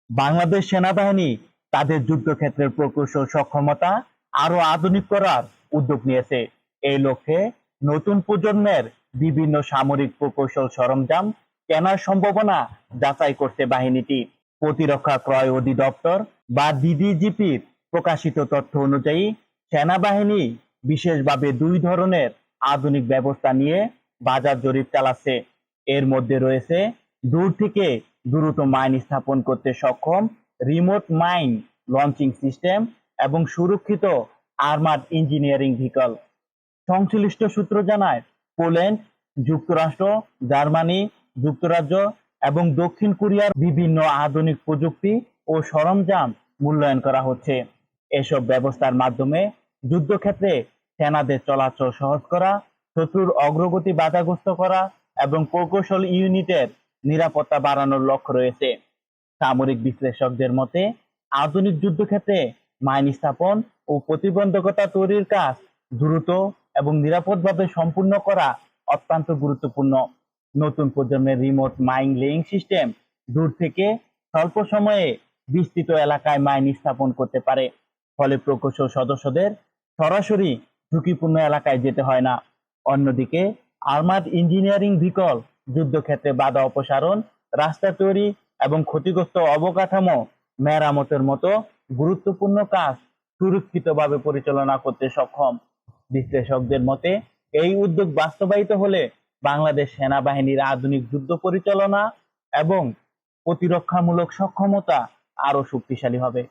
বাংলাদেশ সেনাবাহিনী তাদের যুদ্ধক্ষেত্রের প্রকৌশল সক্ষমতা আরো আধুনিক করার উদ্যোগ নিয়েছে। এই লক্ষ্যে নতুন প্রজন্মের বিভিন্ন সামরিক প্রকৌশল সরঞ্জাম কেনার সম্ভাবনা যাচাই করছে বাহিনীটি। প্রতিরক্ষা ক্রয় অধিদপ্তর বা ডিডিজিপির প্রকাশিত তথ্য অনুযায়ী সেনাবাহিনী বিশেষভাবে দুই ধরনের আধুনিক ব্যবস্থা নিয়ে বাজার জরিপ চালাচ্ছে। এর মধ্যে রয়েছে দূর থেকে দ্রুত মাইন স্থাপন করতে সক্ষম রিমোট মাইন লঞ্চিং সিস্টেম এবং সুরক্ষিত আর্মার্ড ইঞ্জিনিয়ারিং ভেহিকল। সংশ্লিষ্ট সূত্র জানায়, পোল্যান্ড, যুক্তরাষ্ট্র, জার্মানি, যুক্তরাজ্য এবং দক্ষিণ কোরিয়ার বিভিন্ন আধুনিক প্রযুক্তি ও সরঞ্জাম মূল্যায়ন করা হচ্ছে। এসব ব্যবস্থার মাধ্যমে যুদ্ধক্ষেত্রে সেনাদের চলাচল সহজ করা, শত্রুর অগ্রগতি বাধাগ্রস্ত করা এবং প্রকৌশল ইউনিটের নিরাপত্তা বাড়ানোর লক্ষ্য রয়েছে। সামরিক বিশ্লেষকদের মতে, আধুনিক যুদ্ধক্ষেত্রে মাইন স্থাপন ও প্রতিবন্ধকতা তৈরির কাজ দ্রুত এবং নিরাপদভাবে সম্পূর্ণ করা অত্যন্ত গুরুত্বপূর্ণ। নতুন প্রজন্মের রিমোট মাইন লেইং সিস্টেম দূর থেকে স্বল্প সময়ে বিস্তৃত এলাকায় মাইন স্থাপন করতে পারে, ফলে প্রকৌশল সদস্যদের সরাসরি ঝুঁকিপূর্ণ এলাকায় যেতে হয় না। অন্যদিকে আর্মার্ড ইঞ্জিনিয়ারিং ভেহিকল যুদ্ধক্ষেত্রে বাধা অপসারণ, রাস্তা তৈরি এবং ক্ষতিগ্রস্ত অবকাঠামো মেরামতের মতো গুরুত্বপূর্ণ কাজ সুরক্ষিতভাবে পরিচালনা করতে সক্ষম। বিশ্লেষকদের মতে, এই উদ্যোগ বাস্তবায়িত হলে বাংলাদেশ সেনাবাহিনীর আধুনিক যুদ্ধ পরিচালনা এবং প্রতিরক্ষামূলক সক্ষমতা আরো শক্তিশালী হবে।